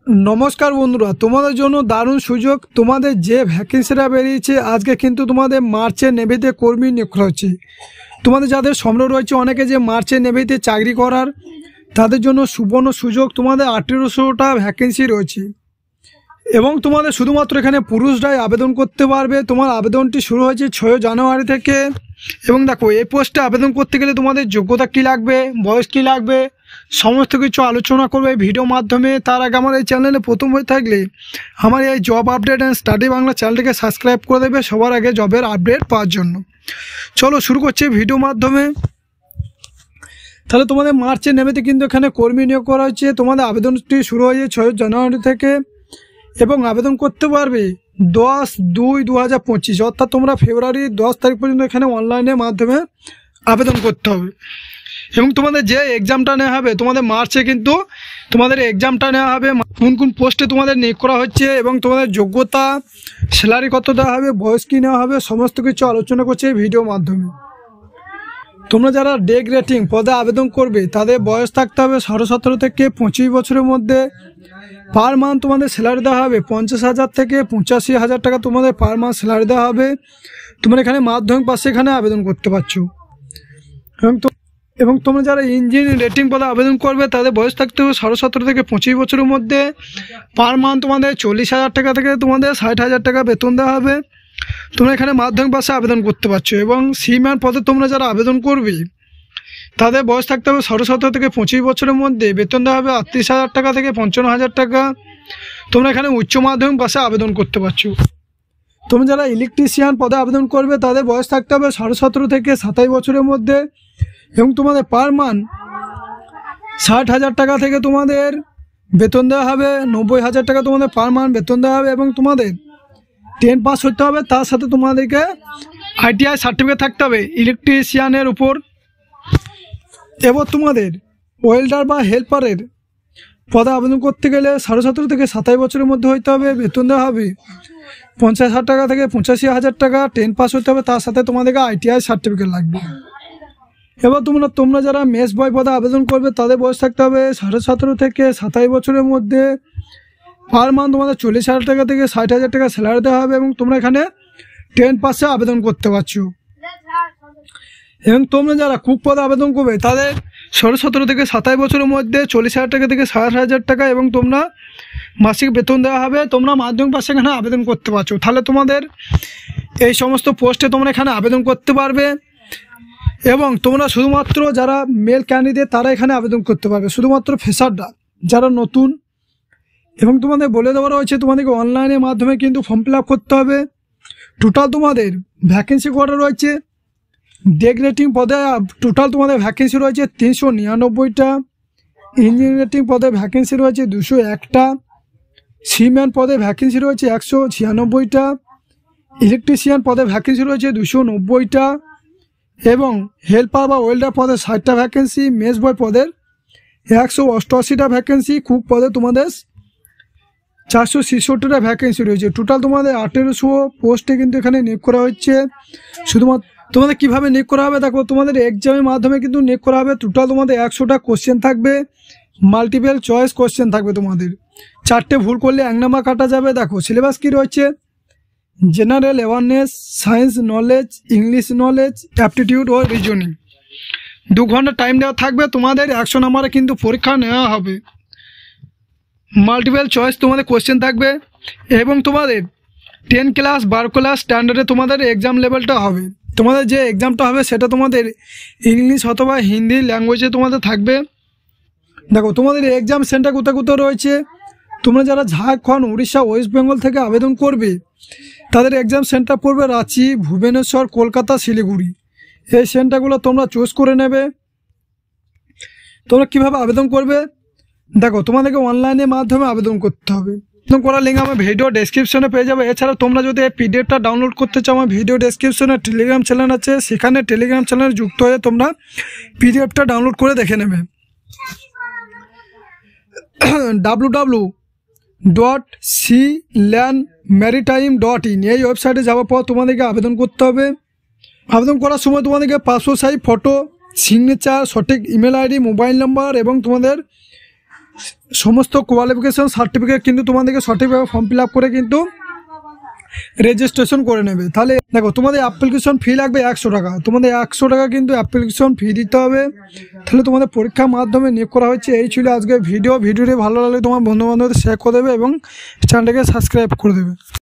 नमस्कार बंधुरा तुम्हारे जो दारुण सुयोग तुम्हारे जे भैकेंसिटा बेरिয়েছে आज के किन्तु तुम्हारे मार्चे नेभिते कर्मी नियोग करा হচ্ছে। तुम्हारे যাদের সম্ভব রয়েছে অনেকে যে মার্চে নেভিতে চাকরি করার তাদের জন্য সুবর্ণ সুযোগ তোমাদের 1800টা ভ্যাকেন্সি রয়েছে এবং তোমাদের শুধুমাত্র এখানে পুরুষরাই আবেদন করতে পারবে। তোমার আবেদনটি শুরু হয়েছে 6 জানুয়ারি থেকে এবং দেখো এই পোস্টে আবেদন করতে গেলে তোমাদের যোগ্যতা কী লাগবে, বয়স কী লাগবে, সমস্ত কিছু আলোচনা করবে ভিডিও মাধ্যমে। তার আগে আমার এই চ্যানেলে প্রথম হয়ে থাকলে আমার এই job update and study Bangla চ্যানেলটিকে সাবস্ক্রাইব করে দেবে সবার আগে জবের আপডেট পাওয়ার জন্য। চলো শুরু করছি ভিডিও মাধ্যমে। তাহলে তোমাদের মার্চের নেমেতে কিন্তু এখানে কর্মী নিয়োগ করা হয়েছে। তোমাদের আবেদনটি শুরু হয়েছে 6 জানুয়ারি থেকে এবং আবেদন করতে পারবে 10/2/2025 অর্থাৎ তোমরা ফেব্রুয়ারি 10 তারিখ পর্যন্ত এখানে অনলাইনের মাধ্যমে আবেদন করতে হবে এবং তোমাদের যে এক্সামটা নেওয়া হবে তোমাদের মার্চে কিন্তু তোমাদের এক্সামটা নেওয়া হবে কোন কোন পোস্টে তোমাদের নিয়োগ করা হচ্ছে এবং তোমাদের যোগ্যতা, স্যালারি কত দেওয়া হবে, বয়স কী নেওয়া হবে, সমস্ত কিছু আলোচনা করছে এই ভিডিওর মাধ্যমে। তোমরা যারা ডে গ্রেডিং পদে আবেদন করবে তাদের বয়স থাকতে হবে 17.5 থেকে 25 বছরের মধ্যে। পার মান্থ তোমাদের স্যালারি দেওয়া হবে 50,000 থেকে 85,000 টাকা তোমাদের পার মান্থ স্যালারি দেওয়া হবে। তোমরা এখানে মাধ্যমিক পাশে এখানে আবেদন করতে পারছো এবং তোমরা যারা ইঞ্জিনিয়ারিং রেটিং পদে আবেদন করবে তাদের বয়স থাকতে হবে 17.5 থেকে 25 বছরের মধ্যে। পার মান্থ তোমাদের 40,000 টাকা থেকে তোমাদের 60,000 টাকা বেতন দেওয়া হবে। তোমরা এখানে মাধ্যমিক পাশে আবেদন করতে পারছো এবং সিম্যান পদে তোমরা যারা আবেদন করবে তাদের বয়স থাকতে হবে 17.5 থেকে 25 বছরের মধ্যে। বেতন দেওয়া হবে 38,000 টাকা থেকে 55,000 টাকা। তোমরা এখানে উচ্চ মাধ্যমিক পাশে আবেদন করতে পারছো। তোমরা যারা ইলেকট্রিশিয়ান পদে আবেদন করবে তাদের বয়স থাকতে হবে 17.5 থেকে 27 বছরের মধ্যে এবং তোমাদের পার মান্থ 60,000 টাকা থেকে তোমাদের বেতন দেওয়া হবে। 90,000 টাকা তোমাদের পার মান্থ বেতন দেওয়া হবে এবং তোমাদের 10 পাস হতে হবে। তার সাথে তোমাদেরকে ITI সার্টিফিকেট থাকতে হবে ইলেকট্রিশিয়ানের উপর। এবার তোমাদের ওয়েল্ডার বা হেল্পারের পদে আবেদন করতে গেলে 17.5 থেকে 27 বছরের মধ্যে হইতে হবে। বেতন দেওয়া হবে 50,000 টাকা থেকে 85,000 টাকা। 10 পাস হতে হবে, তার সাথে তোমাদেরকে ITI সার্টিফিকেট লাগবে। এবার তোমরা যারা মেস বয় পদে আবেদন করবে তাদের বয়স থাকতে হবে 17.5 থেকে 27 বছরের মধ্যে। পার মান্থ তোমাদের 40,000 টাকা থেকে 60,000 টাকা স্যালারি দেওয়া হবে এবং তোমরা এখানে 10 পাসে আবেদন করতে পারছো। এবং তোমরা যারা কুক পদে আবেদন করবে তাদের 17.5 থেকে 27 বছরের মধ্যে 40,000 টাকা থেকে 60,000 টাকা এবং তোমরা মাসিক বেতন দেওয়া হবে। তোমরা মাধ্যমিক পাশে এখানে আবেদন করতে পারছো। তাহলে তোমাদের এই সমস্ত পোস্টে তোমরা এখানে আবেদন করতে পারবে এবং তোমরা শুধুমাত্র যারা মেল ক্যান্ডিডেট তারা এখানে আবেদন করতে পারবে, শুধুমাত্র ফ্রেশাররা যারা নতুন। এবং তোমাদের বলে দেওয়া রয়েছে তোমাদেরকে অনলাইনের মাধ্যমে কিন্তু ফর্ম ফিল আপ করতে হবে। টোটাল তোমাদের ভ্যাকেন্সি কটা রয়েছে ডে গ্রেডিং পদে, টোটাল তোমাদের ভ্যাকেন্সি রয়েছে 399টা। ইঞ্জিনিয়ারিং রেটিং পদে ভ্যাকেন্সি রয়েছে 201টা। সিম্যান পদে ভ্যাকেন্সি রয়েছে 196টা। ইলেকট্রিশিয়ান পদে ভ্যাকেন্সি রয়েছে 290টা এবং হেল্পার বা ওয়েল্ডার পদে 60টা ভ্যাকেন্সি। মেস বয় পদের 188টা ভ্যাকেন্সি। কুক পদে তোমাদের 466টা ভ্যাকেন্সি রয়েছে। টোটাল তোমাদের 1800 পোস্টে কিন্তু এখানে নিয়োগ করা হচ্ছে। শুধুমাত্র তোমাদের কীভাবে নিয়োগ করা হবে দেখো, তোমাদের এক্সামের মাধ্যমে কিন্তু নিয়োগ করা হবে। টোটাল তোমাদের 100টা কোশ্চেন থাকবে, মাল্টিপল চয়েস কোশ্চেন থাকবে। তোমাদের 4টে ভুল করলে 1 নাম্বার কাটা যাবে। দেখো সিলেবাস কী রয়েছে, general awareness, science knowledge, English knowledge, aptitude ও রিজনিং। 2 ঘন্টা টাইম দেওয়া থাকবে। তোমাদের 100 নাম্বারে কিন্তু পরীক্ষা নেওয়া হবে। মাল্টিপল চয়েস তোমাদের কোশ্চেন থাকবে এবং তোমাদের 10 ক্লাস 12 ক্লাস স্ট্যান্ডার্ডে তোমাদের এক্সাম লেভেলটা হবে। তোমাদের যে এক্সামটা হবে সেটা তোমাদের ইংলিশ অথবা হিন্দি ল্যাঙ্গুয়েজে তোমাদের থাকবে। দেখো তোমাদের এক্সাম সেন্টার কোথায় কোথায় রয়েছে, তোমরা যারা ঝাড়খণ্ড, উড়িষ্যা, ওয়েস্ট বেঙ্গল থেকে আবেদন করবে তাদের এক্সাম সেন্টার পড়বে রাঁচি, ভুবনেশ্বর, কলকাতা, শিলিগুড়ি। এই সেন্টারগুলো তোমরা চুজ করে নেবে। তোমরা কীভাবে আবেদন করবে দেখো, তোমাদেরকে অনলাইনের মাধ্যমে আবেদন করতে হবে। আবেদন করার লিঙ্ক আমার ভিডিও ডেসক্রিপশনে পেয়ে যাবে। এছাড়া তোমরা যদি এই পিডিএফটা ডাউনলোড করতে চাও আমার ভিডিও ডেসক্রিপশনে টেলিগ্রাম চ্যানেল আছে, সেখানে টেলিগ্রাম চ্যানেলে যুক্ত হয়ে তোমরা পিডিএফটা ডাউনলোড করে দেখে নেবে। www.clanmaritime.in এই ওয়েবসাইটে যাওয়ার পর তোমাদেরকে আবেদন করতে হবে। আবেদন করার সময় তোমাদেরকে পাসপোর্ট সাইজ ফটো, সিগনেচার, সঠিক ইমেল আইডি, মোবাইল নাম্বার এবং তোমাদের সমস্ত কোয়ালিফিকেশন সার্টিফিকেট কিন্তু তোমাদেরকে সঠিকভাবে ফর্ম ফিল আপ করে কিন্তু রেজিস্ট্রেশন করে নেবে। তাহলে দেখো তোমাদের অ্যাপ্লিকেশন ফি লাগবে 100 টাকা, তোমাদের 100 টাকা কিন্তু অ্যাপ্লিকেশন ফি দিতে হবে। তাহলে তোমাদের পরীক্ষার মাধ্যমে নিয়োগ করা হচ্ছে। এই ছিল আজকে ভিডিওটি ভালো লাগলে তোমার বন্ধুবান্ধবদের শেয়ার করে দেবে এবং চ্যানেলটাকে সাবস্ক্রাইব করে দেবে।